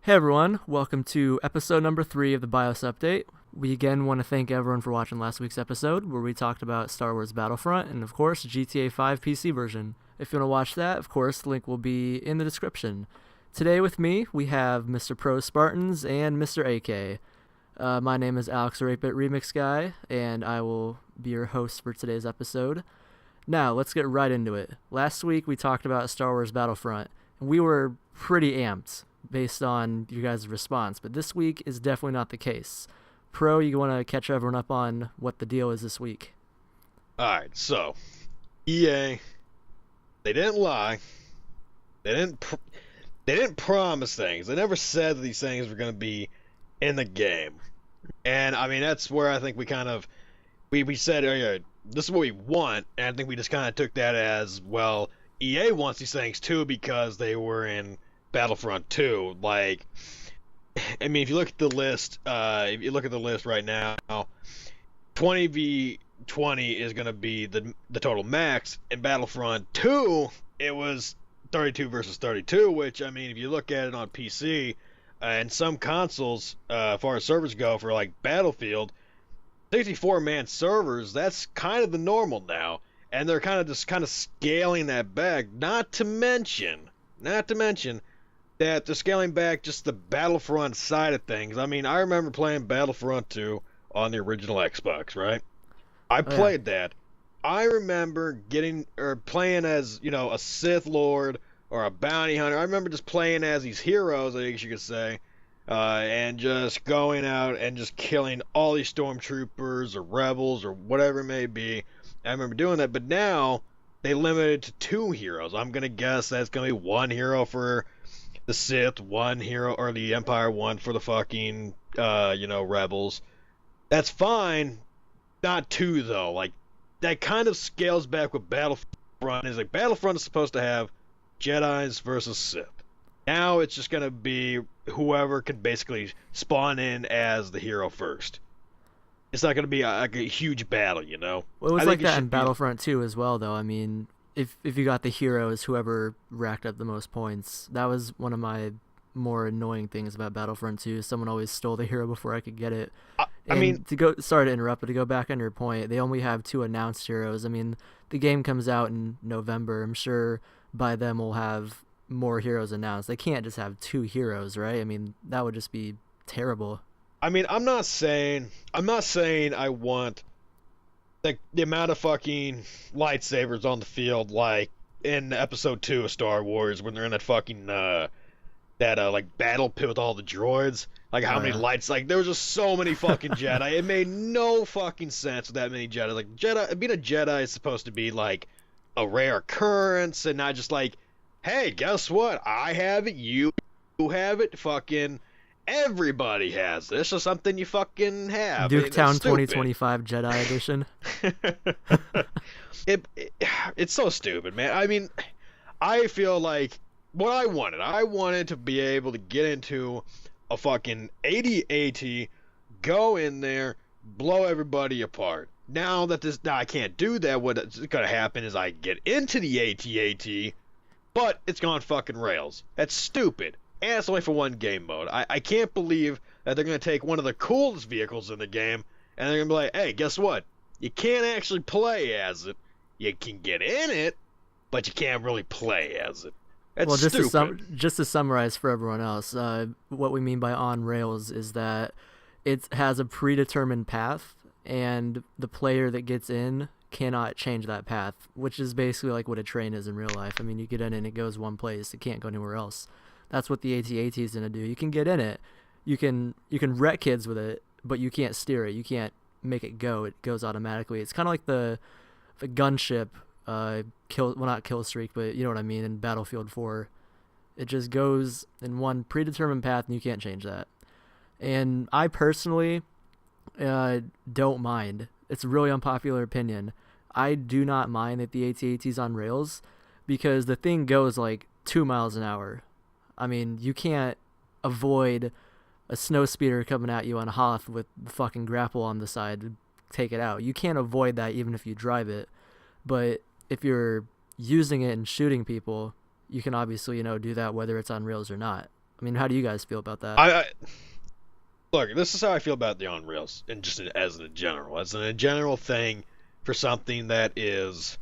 Hey everyone, welcome to episode number 3 of the BIOS update. We again want to thank everyone for watching last week's episode where we talked about Star Wars Battlefront and of course GTA 5 PC version. If you want to watch that, of course, the link will be in the description. Today with me, we have Mr. Pro Spartans and Mr. AK. My name is Alex, the 8-Bit Remix Guy, and I will be your host for today's episode. Now, let's get right into it. Last week, we talked about Star Wars Battlefront, and we were pretty amped based on you guys' response, but this week is definitely not the case. Pro, you want to catch everyone up on what the deal is this week? Alright, so EA, they didn't lie. They didn't promise things. They never said that these things were going to be in the game. And I mean, that's where I think we kind of we said, oh yeah, this is what we want, and I think we just kind of took that as, well, EA wants these things too because they were in Battlefront 2. Like, I mean, if you look at the list, right now, 20v20 is going to be the total max. In Battlefront 2, it was 32 versus 32, which, I mean, if you look at it on PC and some consoles, as far as servers go for like Battlefield, 64-man servers, that's kind of the normal now, and they're kind of scaling that back. Not to mention that they're scaling back just the Battlefront side of things. I mean, I remember playing Battlefront 2 on the original Xbox, right? I played that. I remember playing as, a Sith Lord or a bounty hunter. I remember just playing as these heroes, I guess you could say, and just going out and just killing all these stormtroopers or rebels or whatever it may be. I remember doing that, but now they limited to 2 heroes. I'm going to guess that's going to be 1 hero for the Sith, 1 hero, or the Empire, 1 for the fucking, rebels. That's fine. Not 2, though. Like, that kind of scales back with Battlefront. Is like, Battlefront is supposed to have Jedis versus Sith. Now it's just going to be whoever can basically spawn in as the hero first. It's not going to be a huge battle, you know? Well, it was like that in Battlefront 2 as well, though. I mean, if you got the heroes, whoever racked up the most points, that was one of my more annoying things about Battlefront 2. Someone always stole the hero before I could get it. Sorry to interrupt, but to go back on your point, they only have 2 announced heroes. I mean, the game comes out in November. I'm sure by then we'll have more heroes announced. They can't just have 2 heroes, right? I mean, that would just be terrible. I mean, I'm not saying I want the amount of fucking lightsabers on the field like in episode 2 of Star Wars when they're in that fucking like battle pit with all the droids. Like how many lights, like there was just so many fucking Jedi. It made no fucking sense with that many Jedi. Like being a Jedi is supposed to be like a rare occurrence and not just like, hey, guess what? I have it, you have it, fucking everybody has this. It's just something you fucking have. Duketown 2025 Jedi Edition. It's so stupid, man. I mean, I feel like what I wanted to be able to get into a fucking AT-AT, go in there, blow everybody apart. Now I can't do that. What's gonna happen is I get into the AT-AT, but it's gone fucking rails. That's stupid. And it's only for 1 game mode. I can't believe that they're going to take one of the coolest vehicles in the game, and they're going to be like, hey, guess what? You can't actually play as it. You can get in it, but you can't really play as it. That's stupid. Just to summarize for everyone else, what we mean by on rails is that it has a predetermined path, and the player that gets in cannot change that path, which is basically like what a train is in real life. I mean, you get in and it goes one place. It can't go anywhere else. That's what the AT-AT is going to do. You can get in it. You can wreck kids with it, but you can't steer it. You can't make it go. It goes automatically. It's kind of like the gunship, not kill streak, but you know what I mean, in Battlefield 4. It just goes in one predetermined path, and you can't change that. And I personally don't mind. It's a really unpopular opinion. I do not mind that the AT-AT is on rails because the thing goes like 2 miles an hour. I mean, you can't avoid a snow speeder coming at you on a Hoth with the fucking grapple on the side to take it out. You can't avoid that even if you drive it. But if you're using it and shooting people, you can obviously, do that whether it's on rails or not. I mean, how do you guys feel about that? I look. This is how I feel about the on rails, and just as in a general thing for something that is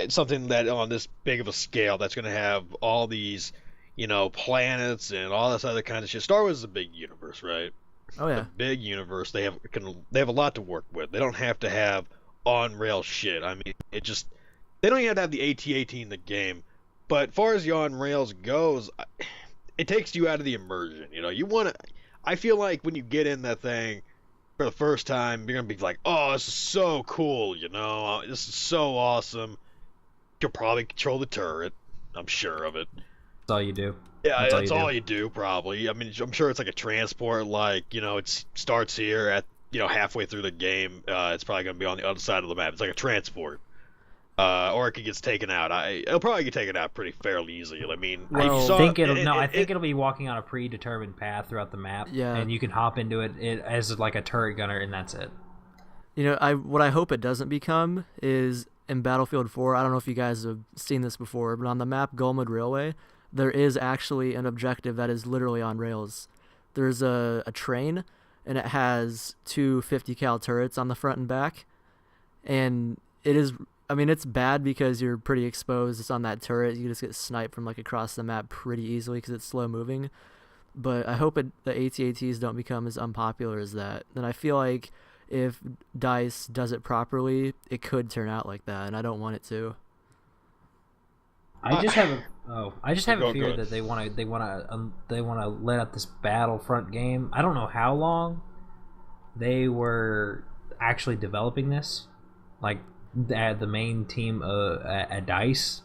something that on this big of a scale that's going to have all these, planets and all this other kind of shit. Star Wars is a big universe, right? Oh A yeah. big universe. They have a lot to work with. They don't have to have on rail shit. I mean, they don't even have to have the AT-AT in the game. But as far as the on rails goes, it takes you out of the immersion. You want to. I feel like when you get in that thing for the first time, you're gonna be like, "Oh, this is so cool," This is so awesome. You'll probably control the turret. I'm sure of it. That's all you do. Yeah, that's you do. all you do, probably. I mean, I'm sure it's like a transport, like, it starts here at, halfway through the game. It's probably going to be on the other side of the map. It's like a transport. Or it gets taken out. It'll probably get taken out pretty fairly easily. I mean, Well, you saw, I think it'll be walking on a predetermined path throughout the map. Yeah. And you can hop into it as like a turret gunner, and that's it. What I hope it doesn't become is in Battlefield 4. I don't know if you guys have seen this before, but on the map Golmud Railway, there is actually an objective that is literally on rails. There's a train, and it has two 50 cal turrets on the front and back, and it's bad because you're pretty exposed. It's on that turret. You just get sniped from like across the map pretty easily because it's slow moving. But I hope the AT-ATs don't become as unpopular as that. And I feel like if DICE does it properly, it could turn out like that, and I don't want it to. I just have a fear Go. that they want to let out this Battlefront game. I don't know how long they were actually developing this, like the main team at DICE,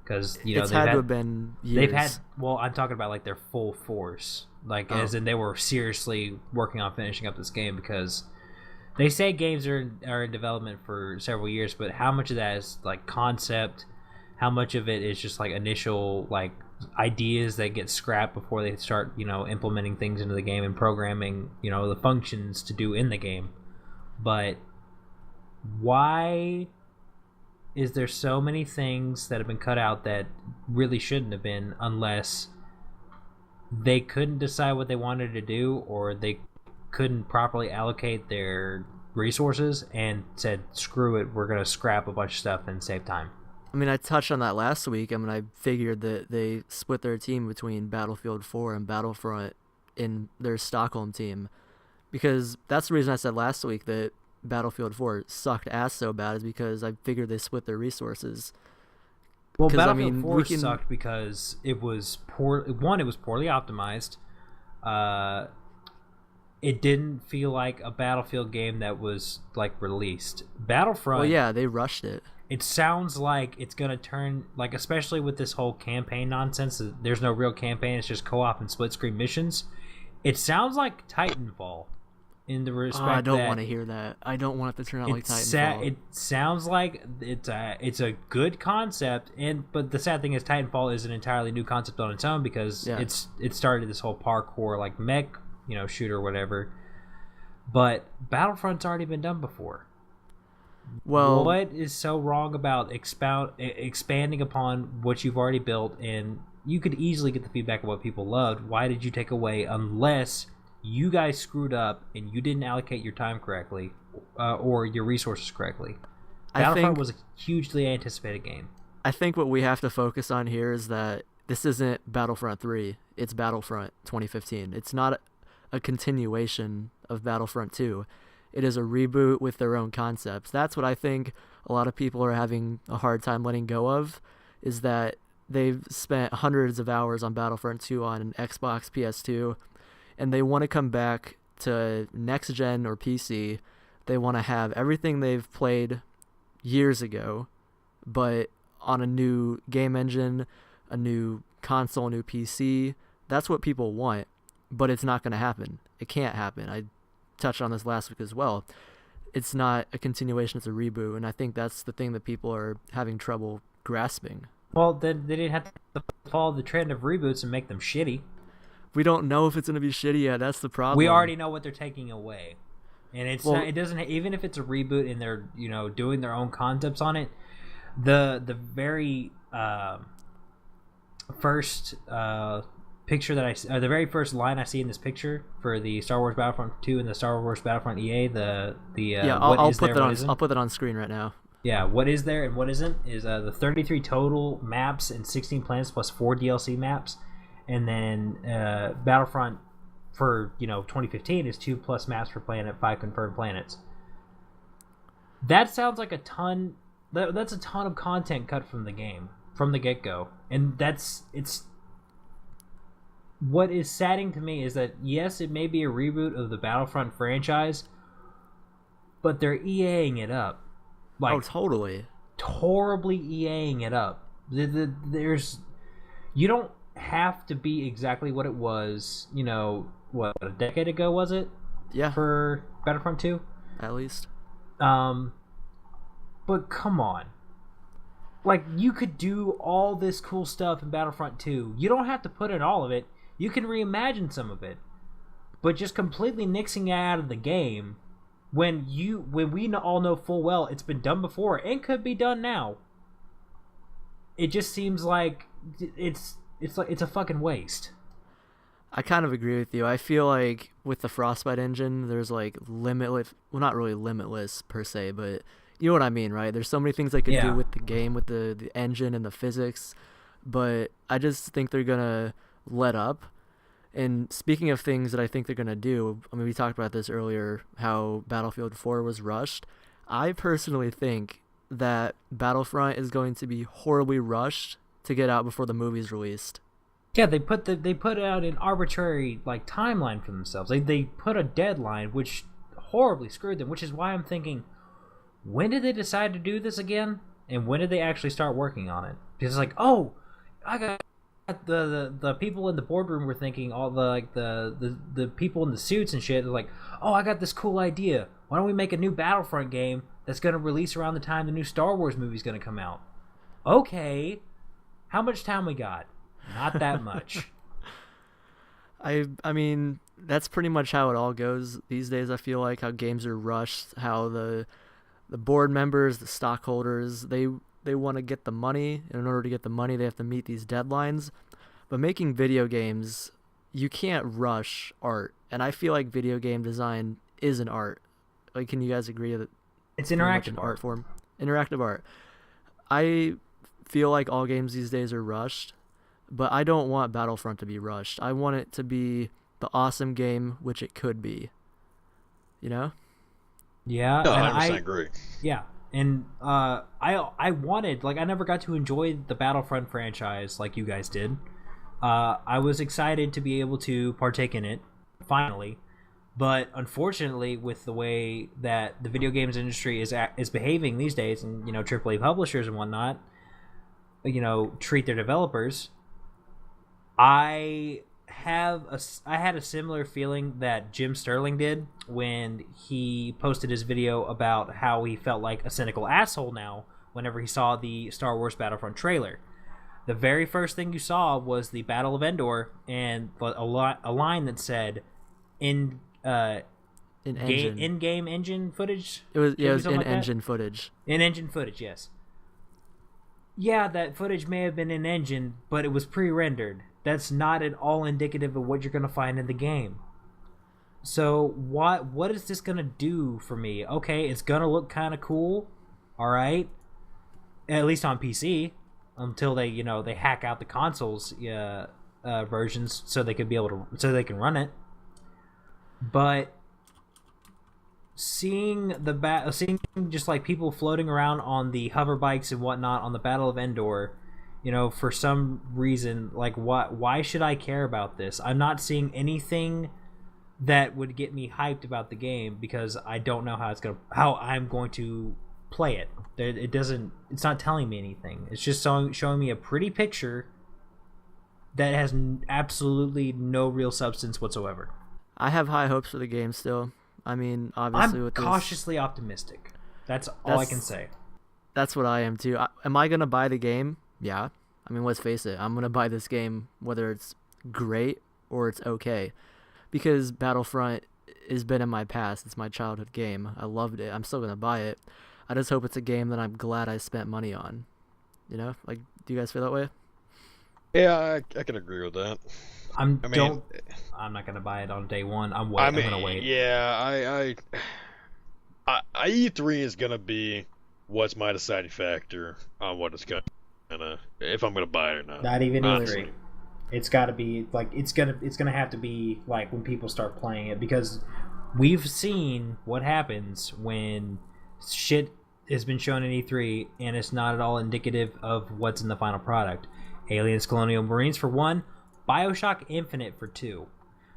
because It's had to have been years. I'm talking about like their full force, like as in they were seriously working on finishing up this game, because they say games are in development for several years, but how much of that is like concept? How much of it is just like initial like ideas that get scrapped before they start, implementing things into the game and programming, the functions to do in the game. But why is there so many things that have been cut out that really shouldn't have been, unless they couldn't decide what they wanted to do, or they couldn't properly allocate their resources and said, screw it, we're going to scrap a bunch of stuff and save time? I mean, I touched on that last week. I mean, I figured that they split their team between Battlefield 4 and Battlefront in their Stockholm team, because that's the reason I said last week that Battlefield 4 sucked ass so bad, is because I figured they split their resources. Well, Battlefield 4 sucked because it was it was poorly optimized. It didn't feel like a Battlefield game that was like released. Battlefront. Well, yeah, they rushed it. It sounds like it's gonna turn, like, especially with this whole campaign nonsense. There's no real campaign; it's just co-op and split-screen missions. It sounds like Titanfall, in the respect I don't want to hear that. I don't want it to turn out like Titanfall. It sounds like it's a good concept, but the sad thing is Titanfall is an entirely new concept on its own, because it started this whole parkour like mech, shooter or whatever. But Battlefront's already been done before. Well, what is so wrong about expanding upon what you've already built? And you could easily get the feedback of what people loved. Why did you take away, unless you guys screwed up and you didn't allocate your time correctly, or your resources correctly? Battlefront was a hugely anticipated game. I think what we have to focus on here is that this isn't Battlefront 3. It's Battlefront 2015. It's not a continuation of Battlefront 2. It is a reboot with their own concepts. That's what I think a lot of people are having a hard time letting go of, is that they've spent hundreds of hours on Battlefront 2 on Xbox, PS2, and they want to come back to next gen or PC. They want to have everything they've played years ago, but on a new game engine, a new console, new PC. That's what people want, but it's not going to happen. It can't happen. I touched on this last week as well. It's not a continuation, it's a reboot, and I think that's the thing that people are having trouble grasping. Well, then they didn't have to follow the trend of reboots and make them shitty. We don't know if it's going to be shitty yet. That's the problem. We already know what they're taking away, and it doesn't, even if it's a reboot and they're doing their own concepts on it. The very first picture that the very first line I see in this picture for the Star Wars Battlefront 2 and the Star Wars Battlefront EA, I'll put that on screen right now. Yeah, what is there and what isn't is the 33 total maps and 16 planets plus 4 DLC maps, and then Battlefront for 2015 is 2 plus maps per planet, 5 confirmed planets. That sounds like a ton. That's a ton of content cut from the game from the get-go, and it's. What is saddening to me is that yes, it may be a reboot of the Battlefront franchise, but they're EAing it up. Like, oh, totally. Horribly EAing it up. There's, you don't have to be exactly what it was. What, a decade ago was it? Yeah. For Battlefront 2, at least. But come on. Like, you could do all this cool stuff in Battlefront 2. You don't have to put in all of it. You can reimagine some of it, but just completely nixing it out of the game when we all know full well it's been done before and could be done now. It just seems like it's a fucking waste. I kind of agree with you. I feel like with the Frostbite engine, there's like limitless, well, not really limitless per se, but you know what I mean, right? There's so many things they could do with the game, with the engine and the physics, but I just think they're gonna let up. And speaking of things that I think they're going to do, I mean, we talked about this earlier, how Battlefield 4 was rushed. I personally think that Battlefront is going to be horribly rushed to get out before the movie's released. Yeah, they put out an arbitrary timeline for themselves. They put a deadline, which horribly screwed them, which is why I'm thinking, when did they decide to do this again? And when did they actually start working on it? Because it's like, oh, I got the people in the boardroom were thinking, all the people in the suits and shit, they're like, oh, I got this cool idea. Why don't we make a new Battlefront game that's going to release around the time the new Star Wars movie's going to come out? Okay, how much time we got? Not that much. I mean, that's pretty much how it all goes these days. I feel like how games are rushed, how the board members, the stockholders, they want to get the money, and in order to get the money, they have to meet these deadlines. But making video games, you can't rush art, and I feel like video game design is an art. Like, can you guys agree that it's interactive art form? Interactive art. I feel like all games these days are rushed, but I don't want Battlefront to be rushed. I want it to be the awesome game which it could be. You know? Yeah, no, 100% agree. Yeah. And I wanted, I never got to enjoy the Battlefront franchise like you guys did. I was excited to be able to partake in it, finally. But unfortunately, with the way that the video games industry is behaving these days, and AAA publishers and whatnot, treat their developers, I had a similar feeling that Jim Sterling did when he posted his video about how he felt like a cynical asshole now whenever he saw the Star Wars Battlefront trailer. The very first thing you saw was the Battle of Endor and a line that said in-game engine footage. It was in-engine footage. In-engine footage, yes. Yeah, that footage may have been in-engine, but it was pre-rendered. That's not at all indicative of what you're going to find in the game. So what is this going to do for me? Okay, it's going to look kind of cool, all right, at least on PC, until they hack out the consoles versions so they can run it. But seeing just people floating around on the hover bikes and whatnot on the Battle of Endor, for some reason, why should I care about this? I'm not seeing anything that would get me hyped about the game because I don't know how I'm going to play it. It's not telling me anything. It's just showing me a pretty picture that has absolutely no real substance whatsoever. I have high hopes for the game still. I mean, obviously, I'm cautiously optimistic. That's all I can say. That's what I am too. Am I gonna buy the game? Yeah. I mean, let's face it. I'm gonna buy this game whether it's great or it's okay, because Battlefront has been in my past. It's my childhood game. I loved it. I'm still gonna buy it. I just hope it's a game that I'm glad I spent money on. Do you guys feel that way? Yeah, I can agree with that. I'm not gonna buy it on day one. I'm gonna wait. Yeah, E3 is gonna be what's my deciding factor on what it's gonna if I'm gonna buy it or not. Not even honestly. E3. It's got to be like it's gonna have to be like when people start playing it, because we've seen what happens when shit has been shown in E3 and it's not at all indicative of what's in the final product. Aliens Colonial Marines for 1, BioShock Infinite for 2.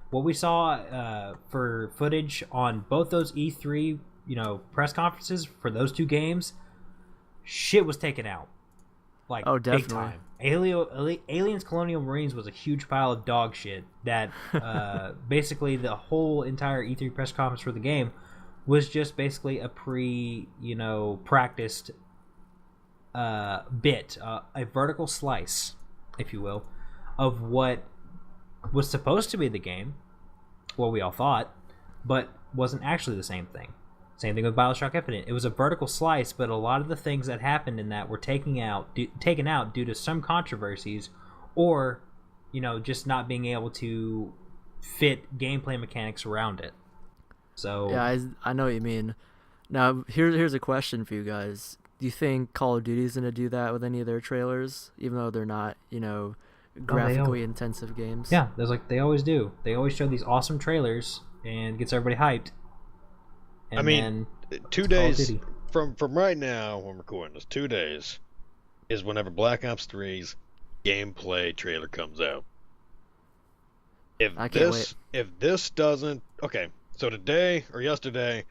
What we saw for footage on both those E3, press conferences for those 2 games, shit was taken out. Like, oh, definitely. Big time. Aliens Colonial Marines was a huge pile of dog shit that basically the whole entire E3 press conference for the game was just basically a practiced bit, a vertical slice, if you will, of what was supposed to be the game, what we all thought, but wasn't actually the same thing. Same thing with BioShock Infinite. It was a vertical slice, but a lot of the things that happened in that were taken out due to some controversies, or just not being able to fit gameplay mechanics around it. So yeah, I know what you mean. Now here's a question for you guys. Do you think Call of Duty is gonna do that with any of their trailers, even though they're not graphically intensive games? Yeah, there's they always do. They always show these awesome trailers and gets everybody hyped. And I mean, 2 days from right now when we're recording this, 2 days is whenever Black Ops 3's gameplay trailer comes out. If this doesn't, okay, so today or yesterday,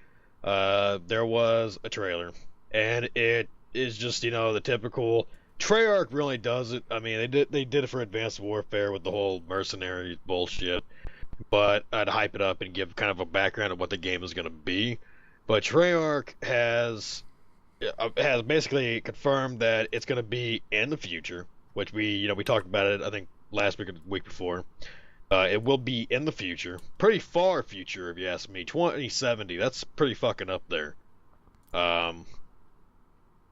there was a trailer, and it is just the typical. Treyarch really does it. I mean, they did it for Advanced Warfare with the whole mercenary bullshit. But I'd hype it up and give kind of a background of what the game is going to be. But Treyarch has basically confirmed that it's going to be in the future, which we talked about it I think last week or the week before. It will be in the future, pretty far future if you ask me. 2070, that's pretty fucking up there.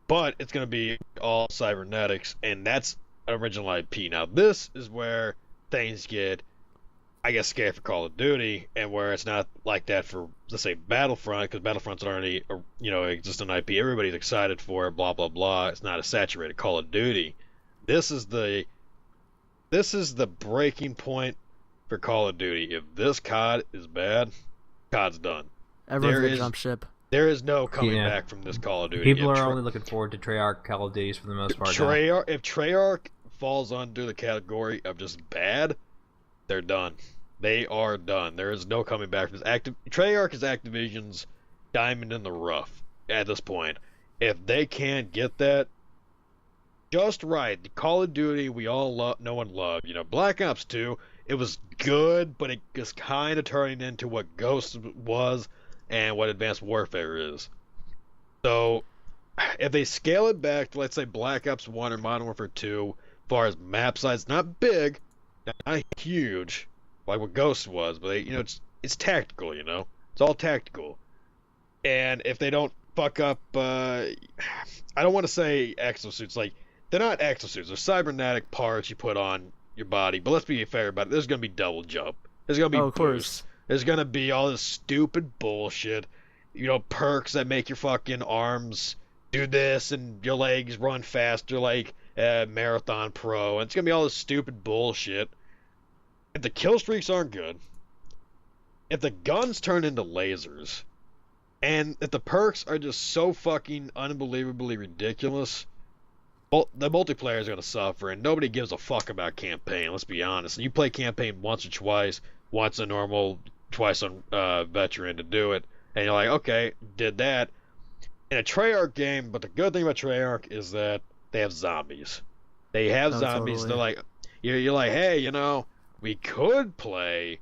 But it's going to be all cybernetics, and that's original IP. Now this is where things get, I guess, scared for Call of Duty, and where it's not like that for, let's say, Battlefront, because Battlefront's already, existing IP. Everybody's excited for it, blah, blah, blah. It's not a saturated Call of Duty. This is the breaking point for Call of Duty. If this COD is bad, COD's done. Everyone's gonna jump ship. There is no coming back from this Call of Duty. People are only looking forward to Treyarch Call of Duties for the most part. If Treyarch falls under the category of just bad, they're done. They are done. There is no coming back from this. Treyarch is Activision's diamond in the rough at this point. If they can't get that just right, the Call of Duty we all know and love. Black Ops 2, it was good, but it was kind of turning into what Ghost was and what Advanced Warfare is. So, if they scale it back to, let's say, Black Ops 1 or Modern Warfare 2, as far as map size, not big, not huge, like what Ghost was, but it's tactical, it's all tactical. And if they don't fuck up, I don't want to say exosuits, like they're not exosuits, they're cybernetic parts you put on your body. But let's be fair about it. There's gonna be double jump. There's gonna be boost. There's gonna be all this stupid bullshit, perks that make your fucking arms do this and your legs run faster, like Marathon Pro. And it's gonna be all this stupid bullshit. If the kill streaks aren't good, if the guns turn into lasers, and if the perks are just so fucking unbelievably ridiculous, well, the multiplayer is going to suffer, and nobody gives a fuck about campaign, let's be honest. And you play campaign once or twice, once on normal, twice on veteran to do it, and you're like, okay, did that. In a Treyarch game, but the good thing about Treyarch is that they have zombies. They have zombies. Totally. They're like, you're like, hey, we could play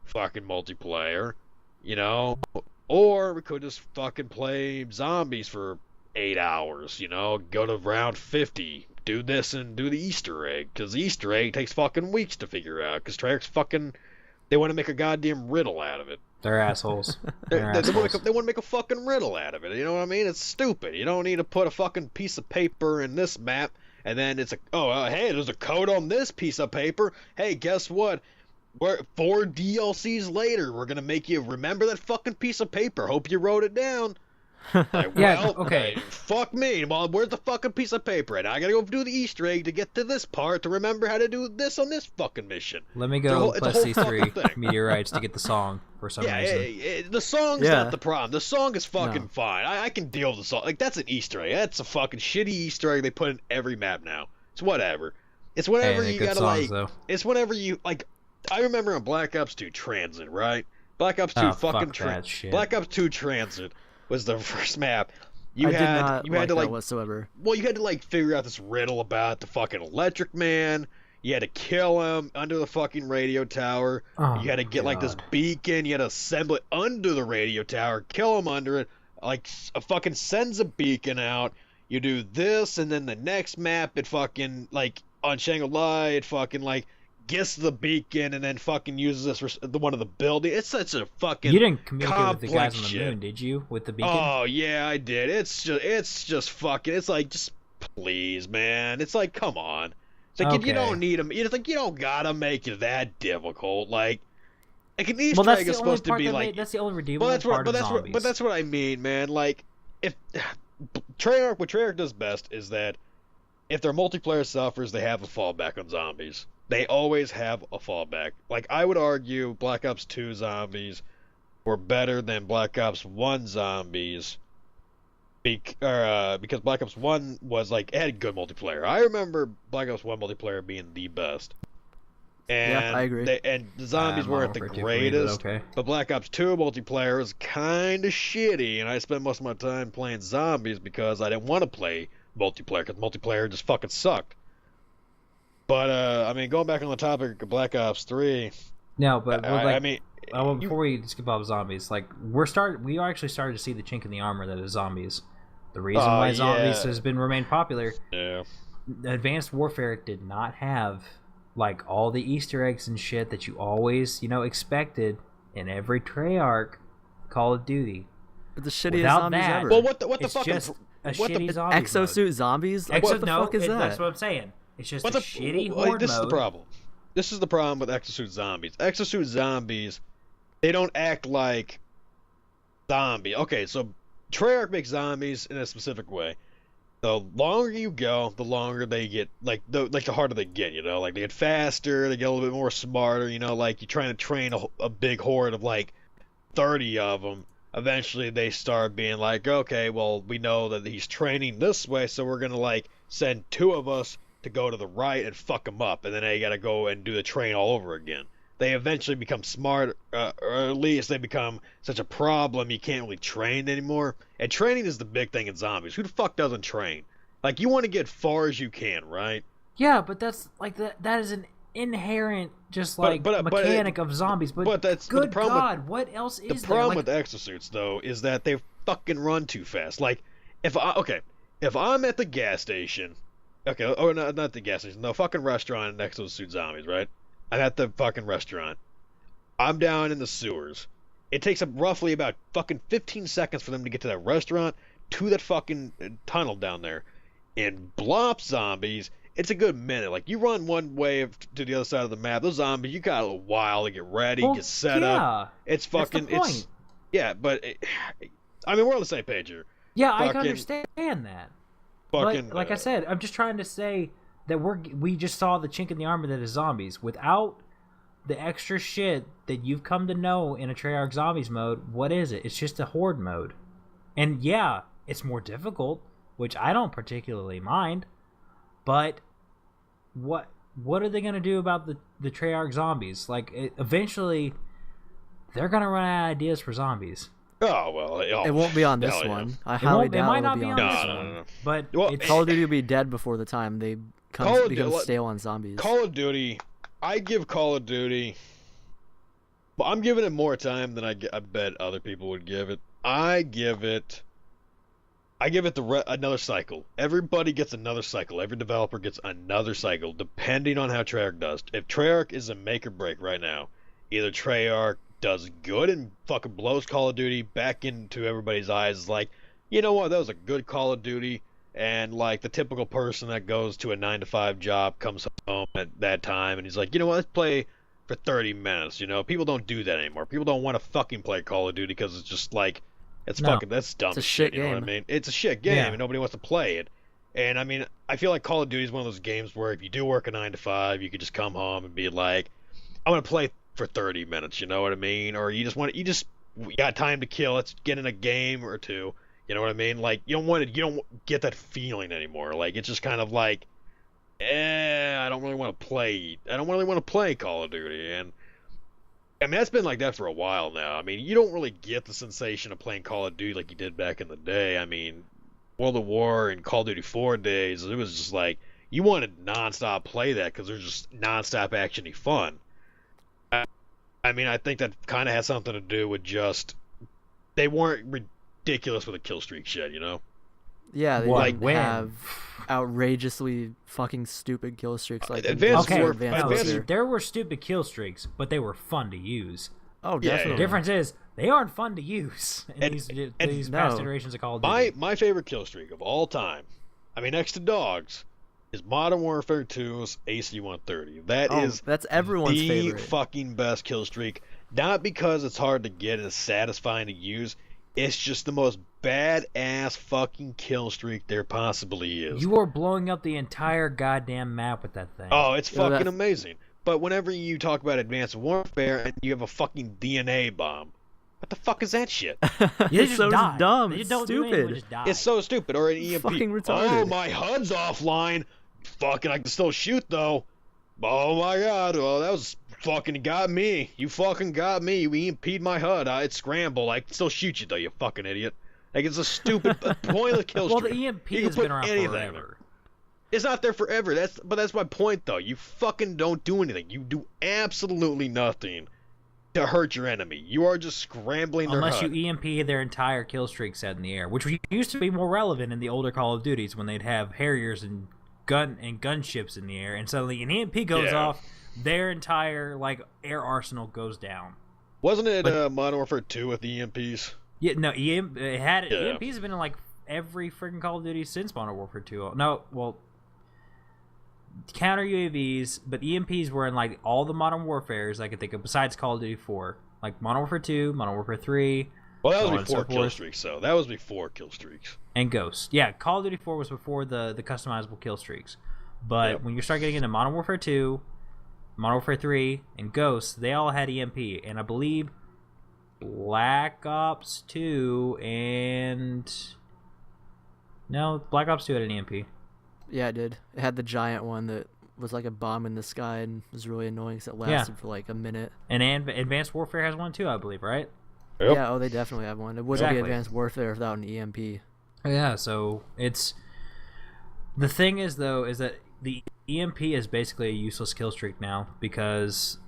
fucking multiplayer, or we could just fucking play zombies for 8 hours, go to round 50, do this and do the Easter egg, because the Easter egg takes fucking weeks to figure out, because Treyarch's they want to make a goddamn riddle out of it. They're assholes. They want to make a fucking riddle out of it, you know what I mean? It's stupid. You don't need to put a fucking piece of paper in this map, and then it's hey, there's a code on this piece of paper. Hey, guess what? we're 4 DLCs later. We're gonna make you remember that fucking piece of paper. Hope you wrote it down. Like, Yeah, well, okay. Fuck me. Well, where's the fucking piece of paper? And I gotta go do the Easter egg to get to this part to remember how to do this on this fucking mission. Let me go It's a plus whole C3 fucking thing. meteorites to get the song for some reason. The song's Yeah. not the problem. The song is fucking No. fine. I can deal with the song. Like, that's an Easter egg. That's a fucking shitty Easter egg they put in every map now. It's whatever. It's whenever Hey, you good gotta, songs, like... though. It's whenever you, like... I remember on Black Ops 2 Transit, right? Black Ops 2 Oh, fucking fuck that shit. Black Ops 2 Transit was the first map. I did not You like had to, that like... whatsoever. Well, you had to, like, figure out this riddle about the fucking Electric Man. You had to kill him under the fucking radio tower. Oh, You had to get, like, this God. beacon. You had to assemble it under the radio tower, kill him under it. Like, fucking sends a beacon out. You do this, and then the next map, it fucking, like, on Shangri-La, it fucking, like, gets the beacon and then fucking uses this for the one of the building. It's such a fucking You didn't communicate with the guys complex on the shit. moon, did you? With the beacon? Oh yeah, I did. It's just fucking. It's like, just please, man. It's like, come on. It's like, you Okay. don't need them. It's like, you don't gotta make it that difficult. Like an Easter Well, that's egg the is only supposed to part be that like. that's the only redeemable But part of zombies. that's what I mean, man. Like, if Treyarch, what Treyarch does best is that if their multiplayer suffers, they have a fallback on zombies. They always have a fallback. Like, I would argue Black Ops 2 zombies were better than Black Ops 1 zombies because Black Ops 1 was, like, it had good multiplayer. I remember Black Ops 1 multiplayer being the best. And Yeah, I agree. And the zombies I'm weren't all the for it, greatest. but okay. But Black Ops 2 multiplayer was kind of shitty, and I spent most of my time playing zombies because I didn't want to play multiplayer, because multiplayer just fucking sucked. But, I mean, going back on the topic of Black Ops 3, No, but I mean... before we skip off zombies, like we are actually starting to see the chink in the armor that is zombies. The reason why zombies has been remained popular. Yeah. Advanced Warfare did not have like all the Easter eggs and shit that you always, expected in every Treyarch Call of Duty. But the shittiest Without zombies that- ever. Well, what the It's fucking... just a what the- shitty zombie Exosuit zombies? Like, what the fuck is that? That's what I'm saying. It's just What a the shitty well, horde this mode. is the problem. This is the problem with Exosuit Zombies. Exosuit Zombies, they don't act like zombie. Okay, so Treyarch makes zombies in a specific way. The longer you go, the longer they get, like the harder they get. Like they get faster, they get a little bit more smarter. Like you're trying to train a big horde of like 30 of them. Eventually, they start being like, okay, well, we know that he's training this way, so we're gonna like send 2 of us to go to the right and fuck him up, and then they gotta go and do the train all over again. They eventually become smart, or at least they become such a problem you can't really train anymore. And training is the big thing in zombies. Who the fuck doesn't train? Like, you want to get far as you can, right? Yeah, but that's like that is an inherent just like mechanic of zombies. But that's good the problem God, what else is the there? problem Like, with exosuits though is that they fucking run too fast. Like, if I'm at the gas station, not the gas station, the fucking restaurant in Exosuit Zombies, right? I'm at the fucking restaurant. I'm down in the sewers. It takes up roughly about fucking 15 seconds for them to get to that restaurant, to that fucking tunnel down there. In Blop Zombies, it's a good minute. Like, you run one way to the other side of the map, those zombies, you got a little while to get ready, get set up. It's fucking, that's the point. Yeah, but I mean, we're on the same page here. Yeah, I fucking- understand that. Fucking, But like I said, I'm just trying to say that we just saw the chink in the armor that is zombies. Without the extra shit that you've come to know in a Treyarch Zombies mode, what is it? It's just a horde mode. And yeah, it's more difficult, which I don't particularly mind. But what are they going to do about the Treyarch Zombies? Like, eventually, they're going to run out of ideas for zombies. Oh, well. It won't be on this hell yeah. one. I highly doubt might it'll not be on this this No, one. no, no. But Well, it's, Call of Duty will be dead before the time they become stale on zombies. Call of Duty, I give Call of Duty, well, I'm giving it more time than I bet other people would give it. I give it another cycle. Everybody gets another cycle. Every developer gets another cycle, depending on how Treyarch does. If Treyarch is a make or break right now, either Treyarch does good and fucking blows Call of Duty back into everybody's eyes, like, you know what, that was a good Call of Duty, and like the typical person that goes to a 9-to-5 job comes home at that time and he's like, you know what, let's play for 30 minutes. You know, people don't do that anymore. People don't want to fucking play Call of Duty because it's just like, that's dumb It's a as shit shit. You know what I game. mean? It's a shit game, Yeah. and nobody wants to play it. And I mean, I feel like Call of Duty is one of those games where if you do work a 9 to 5, you could just come home and be like, I'm gonna play for 30 minutes. You know what I mean? Or you got time to kill. Let's get in a game or two. You know what I mean? Like you don't get that feeling anymore. Like it's just kind of like, I don't really want to play. I don't really want to play Call of Duty, and I mean that's been like that for a while now. I mean you don't really get the sensation of playing Call of Duty like you did back in the day. I mean World of War and Call of Duty 4 days, it was just like you wanted nonstop play that because there's just nonstop actiony fun. I mean I think that kind of has something to do with just they weren't ridiculous with the kill streak shit, you know? Yeah, they What? didn't When? have outrageously fucking stupid kill streaks like in Advanced Okay, War- Advanced no, Advanced- see, Warfare. there were stupid kill streaks, but they were fun to use. Oh, Yeah, definitely. The difference is they aren't fun to use in And- these and- past No. iterations of Call of Duty. My favorite kill streak of all time, I mean next to dogs, is Modern Warfare 2's AC-130. That Oh, is that's everyone's the favorite. fucking best kill streak. Not because it's hard to get and it's satisfying to use. It's just the most badass fucking kill streak there possibly is. You are blowing up the entire goddamn map with that thing. Oh, it's Yeah, fucking that- amazing. But whenever you talk about Advanced Warfare and you have a fucking DNA bomb, what the fuck is that shit? You It's just so die. dumb. They It's don't do anything but stupid. just die. It's so stupid. Or an EMP. Fucking Oh, retarded. my HUD's offline. Fucking, I can still shoot though. Oh my god. Well, that was fucking got me. You fucking got me. You EMP'd my HUD. It scrambled. I can still shoot you though, you fucking idiot. Like it's a stupid, pointless kill well, streak. the EMP You can has put been around anything forever. there. It's not there forever. That's my point though. You fucking don't do anything. You do absolutely nothing to hurt your enemy. You are just scrambling their Unless HUD. you EMP their entire kill streak set in the air, which used to be more relevant in the older Call of Duties when they'd have Harriers and gunships in the air, and suddenly an EMP goes Yeah. off, their entire air arsenal goes down. Wasn't it But- Modern Warfare 2 with the EMPs? Yeah, no, it had Yeah. EMPs have been in every freaking Call of Duty since Modern Warfare 2. No, well, counter UAVs, but EMPs were in all the Modern Warfares I could think of besides Call of Duty 4, like Modern Warfare 2, Modern Warfare 3, Well, that so on was and before so kill forth. streaks, though. That was before kill streaks. and Ghost. Yeah, Call of Duty 4 was before the customizable kill streaks. But Yep. when you start getting into Modern Warfare 2, Modern Warfare 3, and Ghost, they all had EMP. And I believe Black Ops 2 and... No, Black Ops 2 had an EMP. Yeah, it did. It had the giant one that was like a bomb in the sky and was really annoying because it lasted for like a minute. And Advanced Warfare has one too, I believe, right? Yep. Yeah, they definitely have one. It wouldn't Exactly. be Advanced Warfare without an EMP. Yeah, so it's... The thing is, though, is that the EMP is basically a useless kill streak now because,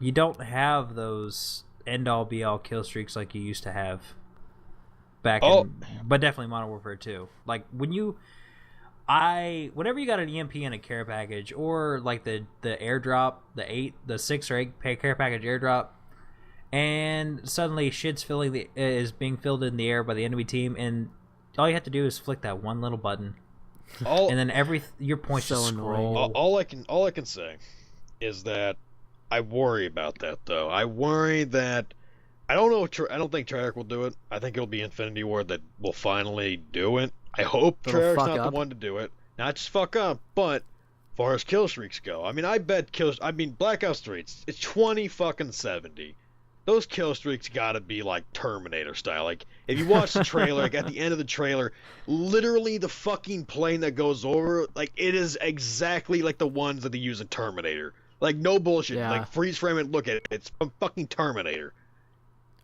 you don't have those end-all be-all kill streaks like you used to have back but definitely Modern Warfare 2. Whenever you got an EMP in a care package or the airdrop, the 6 or 8 care package airdrop, and suddenly shit's is being filled in the air by the enemy team, and all you have to do is flick that one little button, All, and then your points So just annoying. scroll. all I can say is that I worry about that, though. I worry that I don't know. I don't think Treyarch will do it. I think it'll be Infinity Ward that will finally do it. I hope It'll Treyarch's fuck not up. the one to do it. Not just fuck up, but as far as kill streaks go, I mean, Black Ops 3, it's 20 fucking 70. Those kill streaks gotta be like Terminator style. Like, if you watch the trailer, at the end of the trailer, literally the fucking plane that goes over, it is exactly like the ones that they use in Terminator. Like, no bullshit. Yeah. Freeze frame and look at it. It's from fucking Terminator.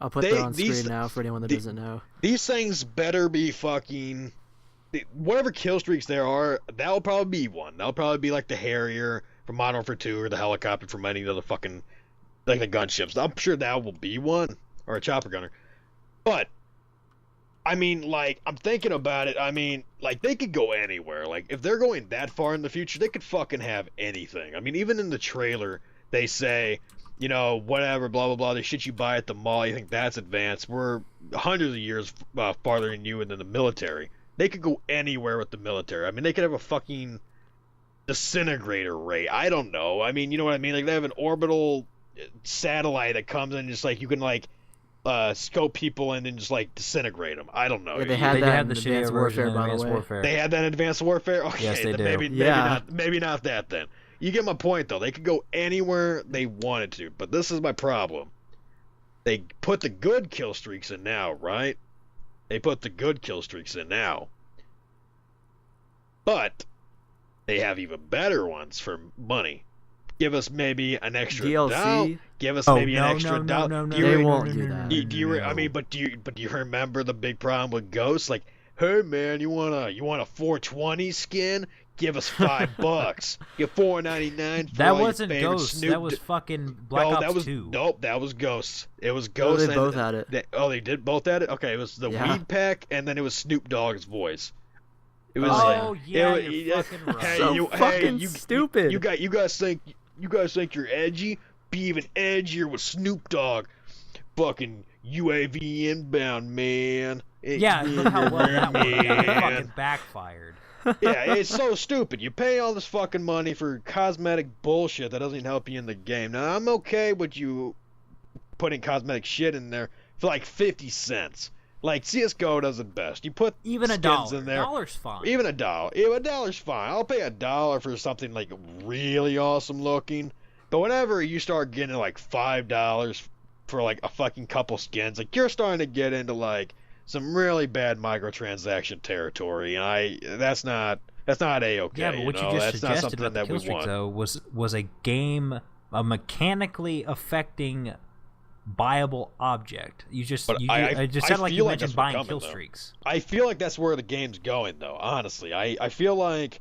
I'll put that on screen now for anyone that doesn't know. These things better be fucking... Whatever kill streaks there are, that'll probably be one. That'll probably be like the Harrier from Modern Warfare 2 or the helicopter from any of the fucking... the gunships. I'm sure that will be one. Or a chopper gunner. But, I mean, I'm thinking about it. I mean, they could go anywhere. If they're going that far in the future, they could fucking have anything. I mean, even in the trailer, they say, whatever, blah, blah, blah, the shit you buy at the mall, you think that's advanced. We're hundreds of years farther than you and than the military. They could go anywhere with the military. I mean, they could have a fucking disintegrator rate. I don't know. I mean, you know what I mean? Like they have an orbital satellite that comes in, just like you can like scope people and then just like disintegrate them. I don't know. Yeah, they had They that have in the Advanced shittier Warfare, version by of the Advanced way. Warfare. They had that in Advanced Warfare. Okay, Yes, they do. Maybe not that then. You get my point though. They could go anywhere they wanted to, but this is my problem. They put the good kill streaks in now, right? They put the good kill streaks in now. But they have even better ones for money. Give us maybe an extra DLC. doll. Give us maybe an extra doll. They won't do that. I mean, but do you remember the big problem with Ghosts? Like, hey man, you want a 420 skin? Give us $5. Get $4.99 for That all wasn't your favorite Ghosts. Snoop That was fucking Black Ops 2. Nope, that was Ghosts. It was No, Ghosts. they both had it. They did both had it? Okay, it was the Yeah. weed pack, and then it was Snoop Dogg's voice. It was Oh, yeah, it- you're fucking right. Hey, So fucking you stupid. You guys think you're edgy? Be even edgier with Snoop Dogg. Fucking UAV inbound, man. Yeah, look how well that worked out. It Man. fucking backfired. Yeah, it's so stupid. You pay all this fucking money for cosmetic bullshit that doesn't help you in the game. Now, I'm okay with you putting cosmetic shit in there for like 50 cents. Like CSGO does it best. You put Even a skins dollar. in there. $1's fine. Even a dollar. Even a dollar's fine. I'll pay $1 for something like really awesome looking. But whenever you start getting like $5 for like a fucking couple skins, like you're starting to get into like some really bad microtransaction territory, and that's not a-okay. Yeah, but what you know? just That's not suggested something about the that kill we streak, want. though, was a game, a mechanically affecting buyable object. You just But you I just I sounded like feel you like mentioned that's buying what's kill coming, though. streaks. I feel like that's where the game's going, though. Honestly, I feel like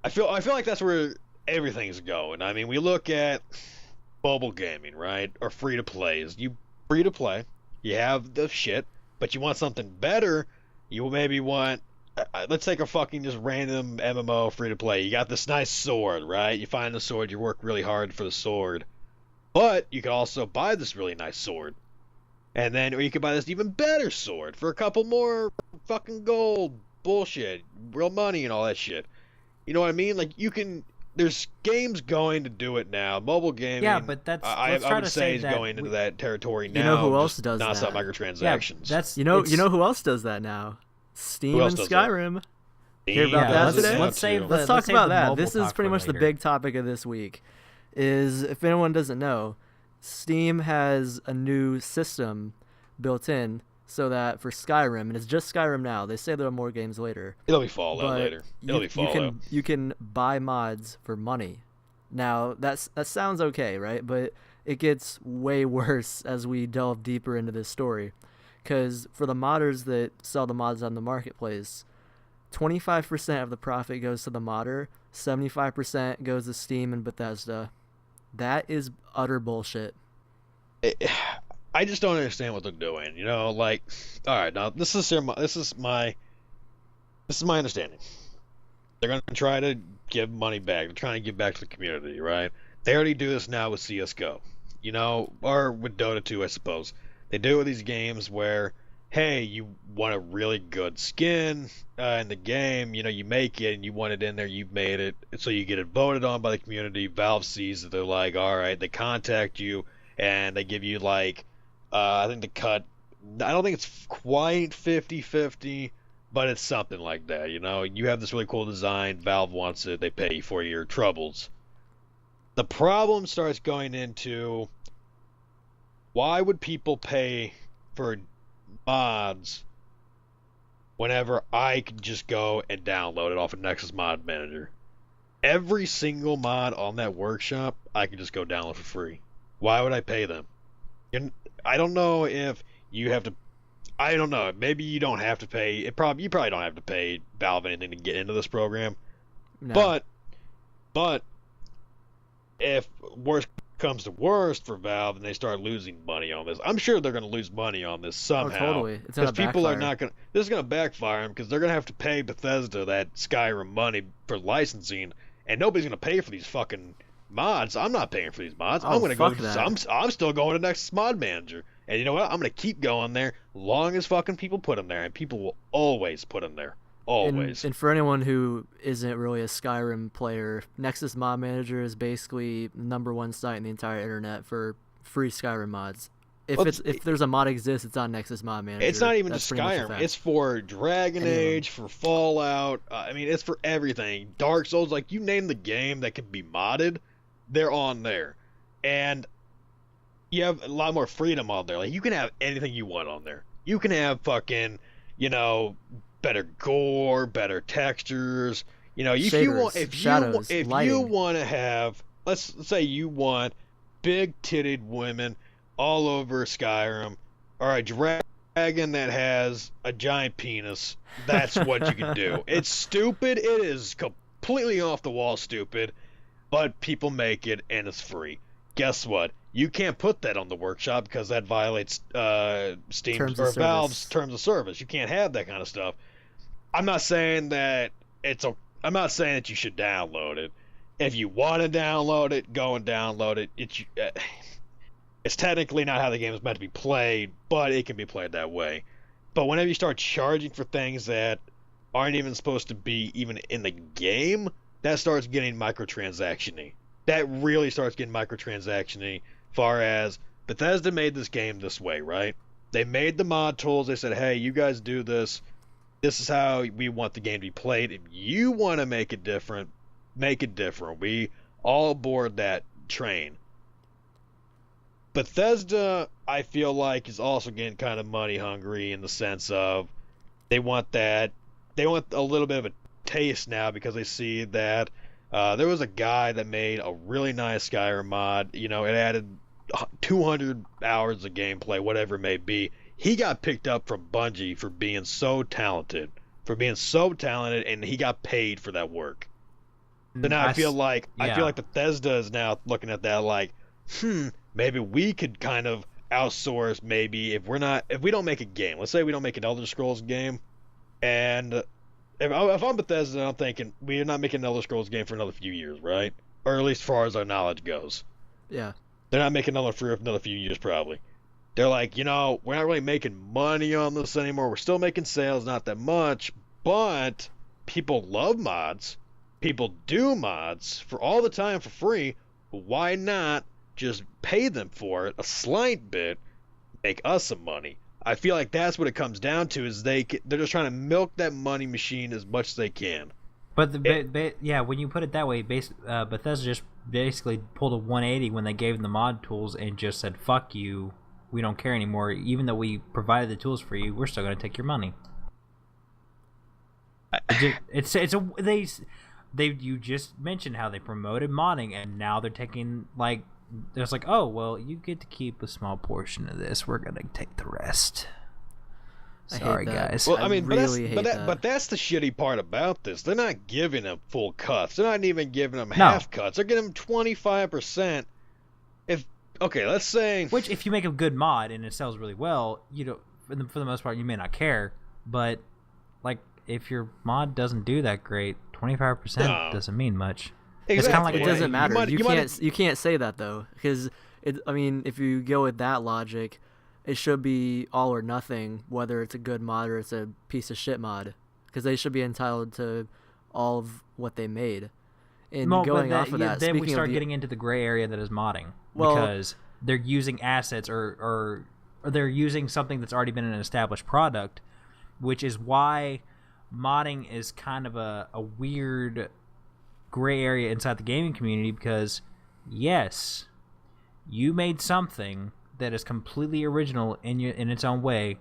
that's where everything's going. I mean, we look at mobile gaming, right, or free to plays. You free to play, you have the shit, but you want something better. You maybe want. Let's take a fucking just random MMO free to play. You got this nice sword, right? You find the sword, you work really hard for the sword, but you can also buy this really nice sword. And then, or you could buy this even better sword for a couple more fucking gold, bullshit, real money and all that shit. You know what I mean? Like, you can, there's games going to do it now. Mobile gaming, Yeah, but that's I let's try would to say say is that going into that territory now. You know who else just does non-stop that? microtransactions. that's You know who else does that now? Steam else and does that? Skyrim. Hear about yeah, that let's, today? let's save the, Let's talk save about the that. mobile This is talk pretty for much the later. big topic of this week. Is if anyone doesn't know, Steam has a new system built in so that for Skyrim, and it's just Skyrim now. They say there are more games later. It'll be Fallout But later. It'll be Fallout. you can buy mods for money. Now that sounds okay, right? But it gets way worse as we delve deeper into this story, because for the modders that sell the mods on the marketplace, 25% of the profit goes to the modder, 75% goes to Steam and Bethesda. That is utter bullshit. I just don't understand what they're doing. You know, like, all right, now this is my understanding. They're gonna try to give money back. They're trying to give back to the community, right? They already do this now with CS:GO, you know, or with Dota 2, I suppose. They do it with these games where, hey, you want a really good skin in the game, you know, you make it and you want it in there, you've made it, so you get it voted on by the community. Valve sees that, they're like, all right, they contact you and they give you like, I think the cut, I don't think it's quite 50-50, but it's something like that, you know. You have this really cool design, Valve wants it, they pay you for your troubles. The problem starts going into, why would people pay for mods whenever I can just go and download it off of Nexus Mod Manager? Every single mod on that workshop, I can just go download for free. Why would I pay them? I don't know if you have to. I don't know. Maybe you don't have to pay. You probably don't have to pay Valve anything to get into this program. No. But if worst comes to worst for Valve and they start losing money on this, I'm sure they're going to lose money on this somehow. Oh, totally. It's gonna people are backfire. not going to. This is going to backfire them because they're going to have to pay Bethesda that Skyrim money for licensing, and nobody's going to pay for these fucking mods. I'm not paying for these mods. Oh, I'm going to go. fuck that. I'm still going to Nexus Mod Manager, and you know what? I'm going to keep going there long as fucking people put them there, and people will always put them there. Always. And for anyone who isn't really a Skyrim player, Nexus Mod Manager is basically #1 site in the entire internet for free Skyrim mods. If there's a mod exists, it's on Nexus Mod Manager. It's not even That's just pretty much a Skyrim. fact. It's for Dragon Age, for Fallout. I mean, it's for everything. Dark Souls, like you name the game that can be modded, they're on there. And you have a lot more freedom on there. Like you can have anything you want on there. You can have fucking, better gore, better textures. Shaders, if lighting. you want to have, let's say you want big titted women all over Skyrim, or a dragon that has a giant penis, that's what you can do. It's stupid. It is completely off the wall stupid, but people make it and it's free. Guess what? You can't put that on the workshop because that violates Steam's or Valve's terms of service. You can't have that kind of stuff. I'm not saying that I'm not saying that you should download it. If you want to download it, go and download it. It's technically not how the game is meant to be played, but it can be played that way. But whenever you start charging for things that aren't even supposed to be even in the game, that starts getting microtransaction-y. That really starts getting microtransaction-y, far as Bethesda made this game this way, right? They made the mod tools. They said, hey, you guys do this. This is how we want the game to be played. If you want to make it different, make it different. We all board that train. Bethesda, I feel like, is also getting kind of money hungry in the sense of they want a little bit of a taste now because they see that there was a guy that made a really nice Skyrim mod. It added 200 hours of gameplay, whatever it may be. He got picked up from Bungie for being so talented, and he got paid for that work. So now I feel like Bethesda is now looking at that like, maybe we could kind of outsource. Maybe if we don't make a game, let's say we don't make an Elder Scrolls game, and if I'm Bethesda, I'm thinking we're not making an Elder Scrolls game for another few years, right? Or at least as far as our knowledge goes. Yeah. They're not making another for another few years probably. They're like, we're not really making money on this anymore. We're still making sales, not that much, but people love mods. People do mods for all the time for free. Why not just pay them for it a slight bit, make us some money? I feel like that's what it comes down to, is they're just trying to milk that money machine as much as they can. But when you put it that way, Bethesda just basically pulled a 180 when they gave them the mod tools and just said, fuck you, we don't care anymore. Even though we provided the tools for you, we're still going to take your money. You just mentioned how they promoted modding, and now they're taking there's like, oh well, you get to keep a small portion of this. We're gonna take the rest. Sorry, guys. Well, I mean, but that. that's the shitty part about this. They're not giving them full cuts. They're not even giving them half cuts. They're giving them 25%. Let's say, which if you make a good mod and it sells really well, for the most part, you may not care. But if your mod doesn't do that great, 25% doesn't mean much. Exactly. It's kind of It doesn't matter. You can't say that though, because if you go with that logic, it should be all or nothing, whether it's a good mod or it's a piece of shit mod, because they should be entitled to all of what they made. And going off of that, then we start getting into the gray area that is modding, because they're using assets or they're using something that's already been an established product, which is why modding is kind of a weird gray area inside the gaming community, because yes, you made something that is completely original in its own way.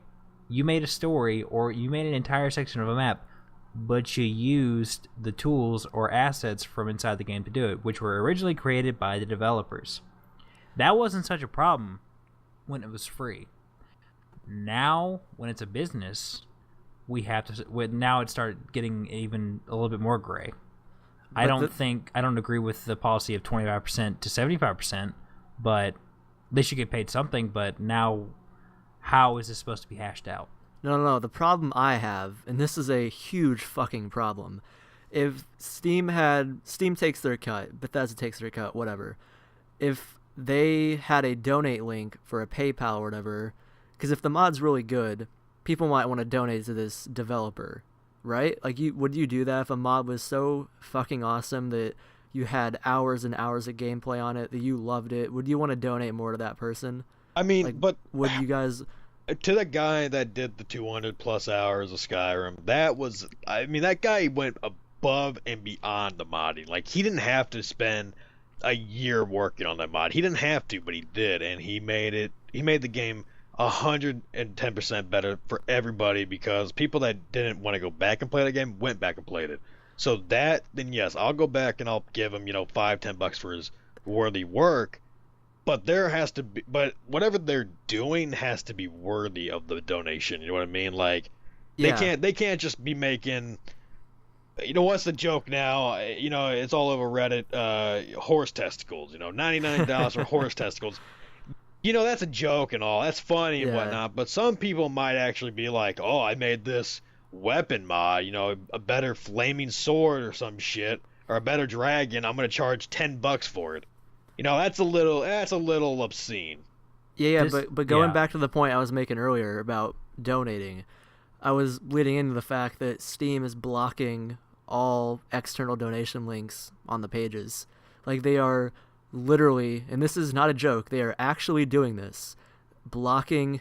You made a story, or you made an entire section of a map, but you used the tools or assets from inside the game to do it, which were originally created by the developers. That wasn't such a problem when it was free. Now, when it's a business, we have to. Now it started getting even a little bit more gray. I don't agree with the policy of 25% to 75%, but they should get paid something. But now, how is this supposed to be hashed out? No. The problem I have, and this is a huge fucking problem, if Steam takes their cut, Bethesda takes their cut, whatever. If they had a donate link for a PayPal or whatever, because if the mod's really good, people might want to donate to this developer, right? Like, would you do that if a mod was so fucking awesome that you had hours and hours of gameplay on it, that you loved it? Would you want to donate more to that person? I mean, Like, but would you guys? to the guy that did the 200 plus hours of Skyrim, that guy went above and beyond the modding. Like, he didn't have to spend a year working on that mod. He didn't have to, but he did, and he made the game 110% better for everybody, because people that didn't want to go back and play the game went back and played it. So then yes, I'll go back and I'll give him, $5-10 for his worthy work. But but whatever they're doing has to be worthy of the donation. You know what I mean? Like, Yeah. they can't just be making, what's the joke now? It's all over Reddit, horse testicles, $99 for horse testicles. That's a joke and all. That's funny and Yeah. whatnot. But some people might actually be like, oh, I made this weapon mod, a better flaming sword or some shit, or a better dragon. I'm going to charge $10 for it. That's a little obscene. Yeah, This- but going yeah. back to the point I was making earlier about donating, I was leading into the fact that Steam is blocking all external donation links on the pages. Like, they are literally, and this is not a joke, they are actually doing this, blocking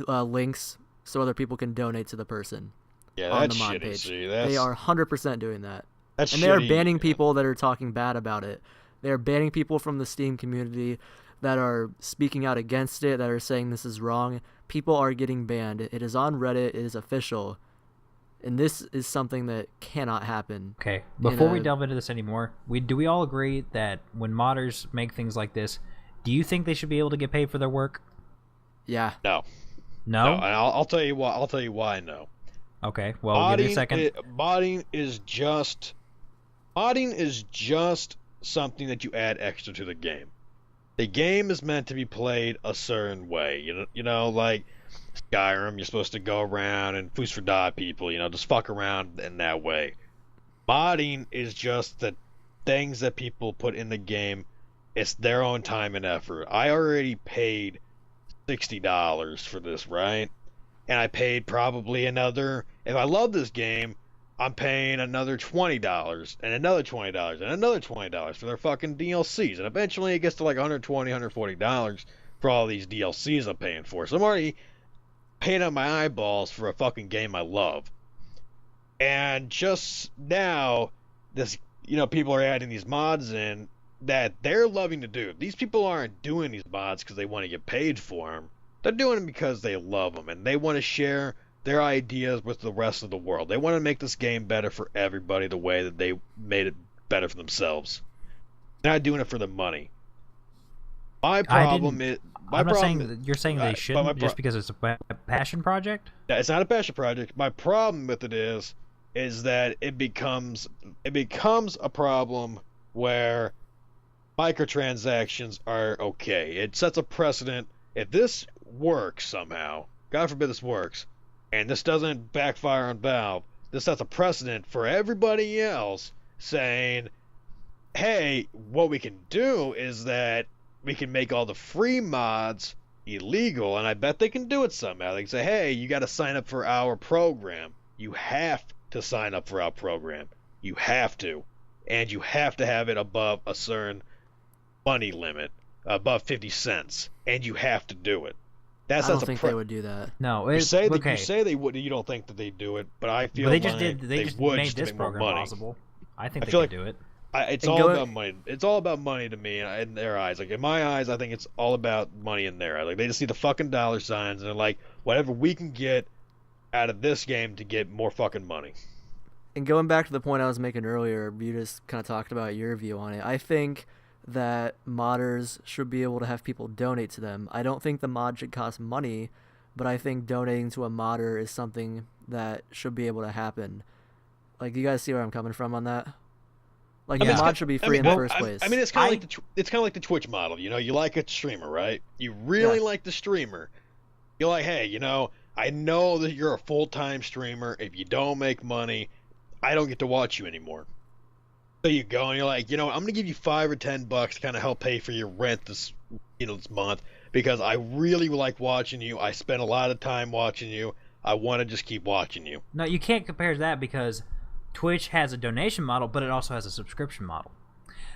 links so other people can donate to the person Yeah, on that's the mod shitty. page. See, They are 100% doing that. that's And they are shitty. banning people that are talking bad about it. They are banning people from the Steam community that are speaking out against it, that are saying this is wrong. People are getting banned. It is on Reddit. It is official. And this is something that cannot happen. Okay, before we a- delve into this anymore, do we all agree that when modders make things like this, do you think they should be able to get paid for their work? Yeah. No, No? and I'll tell you why. I'll tell you why. No. Okay, well, give me a second. Modding is just something that you add extra to the game. The game is meant to be played a certain way. Like Skyrim, you're supposed to go around and foos for die people. Just fuck around in that way. Modding is just the things that people put in the game. It's their own time and effort. I already paid $60 for this, right? And I paid probably another. If I love this game, I'm paying another $20 and another $20 and another $20 for their fucking DLCs, and eventually it gets to like $120, $140 for all these DLCs I'm paying for. So I'm already paying out my eyeballs for a fucking game I love. And just now, people are adding these mods in that they're loving to do. These people aren't doing these mods because they want to get paid for them. They're doing them because they love them and they want to share their ideas with the rest of the world. They want to make this game better for everybody the way that they made it better for themselves. They're not doing it for the money. My problem is... I'm not saying that you're saying they shouldn't just just because it's a passion project? It's not a passion project. My problem with it is that it becomes a problem where microtransactions are okay. It sets a precedent. If this works somehow, God forbid this works, and this doesn't backfire on Valve, this sets a precedent for everybody else saying, hey, what we can do is that we can make all the free mods illegal, and I bet they can do it somehow. They can say, hey, you got to sign up for our program. You have to sign up for our program. You have to. And you have to have it above a certain money limit, above 50 cents, and you have to do it. I don't think they would do that. No, You say that okay. you say they would. You don't think that they do it, but I feel But they just like did. They just would made just to this make more program money. possible. I think I they feel could like- do it. It's And all going- about money. It's all about money to me in their eyes. Like in my eyes, I think it's all about money in their eyes. Like they just see the fucking dollar signs and they're like, whatever we can get out of this game to get more fucking money. And going back to the point I was making earlier, you just kind of talked about your view on it. I think that modders should be able to have people donate to them. I don't think the mod should cost money, but I think donating to a modder is something that should be able to happen. Like, do you guys see where I'm coming from on that? Like, Yeah. the mod should be free in the first place. I mean, it's kind of like the Twitch model. You like a streamer, right? You really Yeah. like the streamer. You're like, hey, I know that you're a full-time streamer. If you don't make money, I don't get to watch you anymore. So you go and you're like, I'm gonna give you $5 or $10 to kind of help pay for your rent this month because I really like watching you. I spend a lot of time watching you. I want to just keep watching you. No, you can't compare that because Twitch has a donation model, but it also has a subscription model.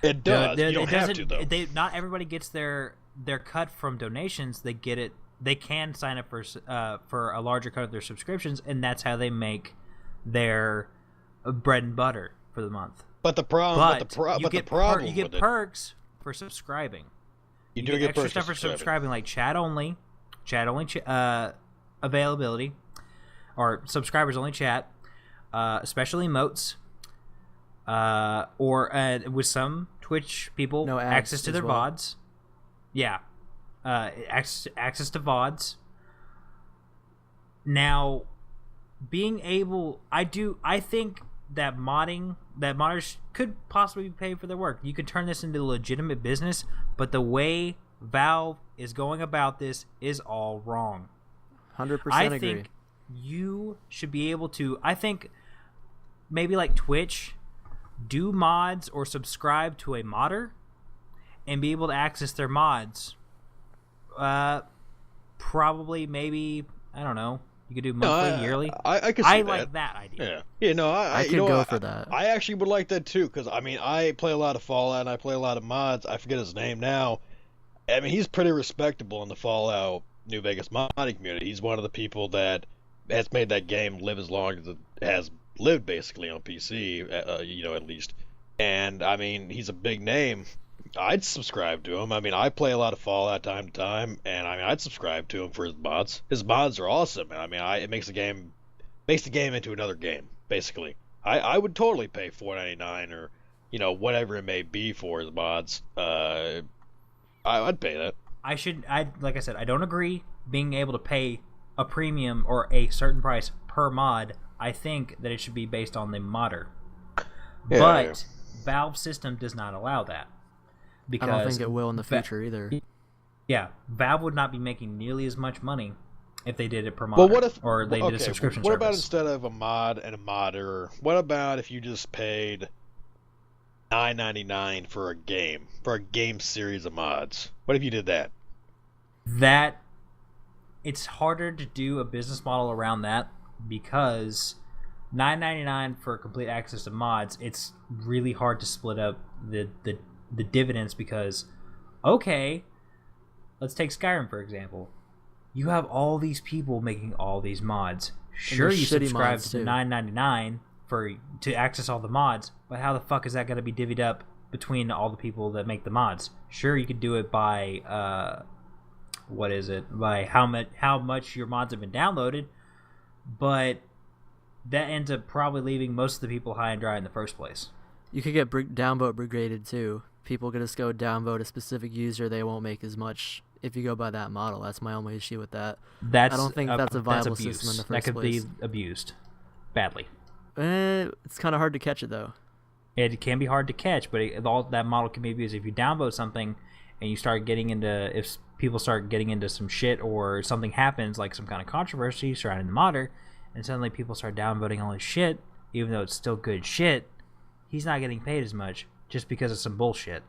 It does. You don't have to, though. Not everybody gets their cut from donations. They get it. They can sign up for a larger cut of their subscriptions, and that's how they make their bread and butter for the month. But the problem, you get perks for subscribing. You do get extra perks stuff for subscribing, like chat only availability, or subscribers only chat, special emotes, or with some Twitch people, no ads access to their well. VODs. Yeah, access to VODs. Now, being able, I think that modders could possibly be paid for their work. You could turn this into a legitimate business, but the way Valve is going about this is all wrong. 100% I agree. think you should be able to. I think maybe like Twitch, do mods or subscribe to a modder, and be able to access their mods. Probably, maybe, I don't know. You could do monthly, yearly. I could see that. Like that idea. Yeah. I could go for that. I actually would like that too, because I mean, I play a lot of Fallout and I play a lot of mods. I forget his name now. I mean, he's pretty respectable in the Fallout New Vegas modding community. He's one of the people that has made that game live as long as it has lived, basically, on PC, at least. And I mean, he's a big name. I'd subscribe to him. I mean, I play a lot of Fallout time to time, and I mean, I'd subscribe to him for his mods. His mods are awesome. I mean, it makes the game into another game, basically. I would totally pay $4.99 or whatever it may be for his mods. I'd pay that. Like I said, I don't agree being able to pay a premium or a certain price per mod. I think that it should be based on the modder. Yeah, but Valve's system does not allow that. Because I don't think it will in the future either. Yeah, Valve would not be making nearly as much money if they did it per mod. But what if, or they did a subscription what service. about instead of a mod and a modder? What about if you just paid $9.99 for a game series of mods? What if you did that? It's harder to do a business model around that because $9.99 for complete access to mods. It's really hard to split up the dividends because, okay, let's take Skyrim for example. You have all these people making all these mods. Sure, you subscribe to $9.99 to access all the mods, but how the fuck is that going to be divvied up between all the people that make the mods? Sure, you could do it by by how much your mods have been downloaded, but that ends up probably leaving most of the people high and dry in the first place. You could get downvote brigaded too. People could just go downvote a specific user. They won't make as much if you go by that model. That's my only issue with that. I don't think that's a viable system in the first place. That could be abused badly. It's kind of hard to catch it though. It can be hard to catch, but that model can be abused if you downvote something and you start getting into, if people start getting into some shit or something happens like some kind of controversy surrounding the modder, and suddenly people start downvoting all his shit, even though it's still good shit, he's not getting paid as much just because of some bullshit.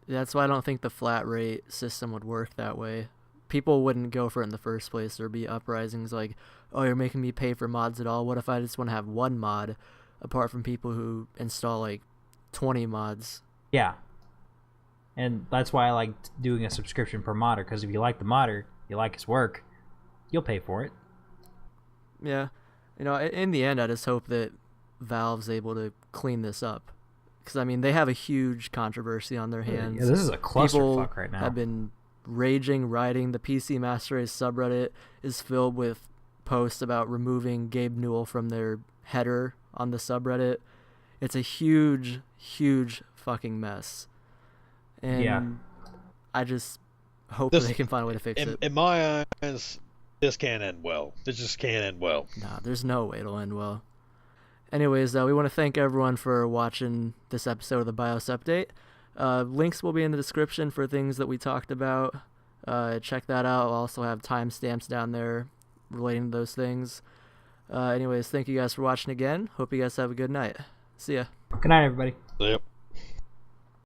That's why I don't think the flat rate system would work that way. People wouldn't go for it in the first place. There'd be uprisings like, oh, you're making me pay for mods at all. What if I just want to have one mod apart from people who install like 20 mods? Yeah. And that's why I like doing a subscription per modder, because if you like the modder, you like his work, you'll pay for it. Yeah. In the end, I just hope that Valve's able to clean this up. Because, I mean, they have a huge controversy on their hands. Yeah, this is a clusterfuck right now. People have been rioting. The PC Master Race subreddit is filled with posts about removing Gabe Newell from their header on the subreddit. It's a huge, huge fucking mess. And yeah. I just hope they can find a way to fix it. In my eyes, this can't end well. This just can't end well. Nah, there's no way it'll end well. Anyways, we want to thank everyone for watching this episode of the BIOS Update. Links will be in the description for things that we talked about. Check that out. I'll also have timestamps down there relating to those things. Anyways, thank you guys for watching again. Hope you guys have a good night. See ya. Good night, everybody. Yep.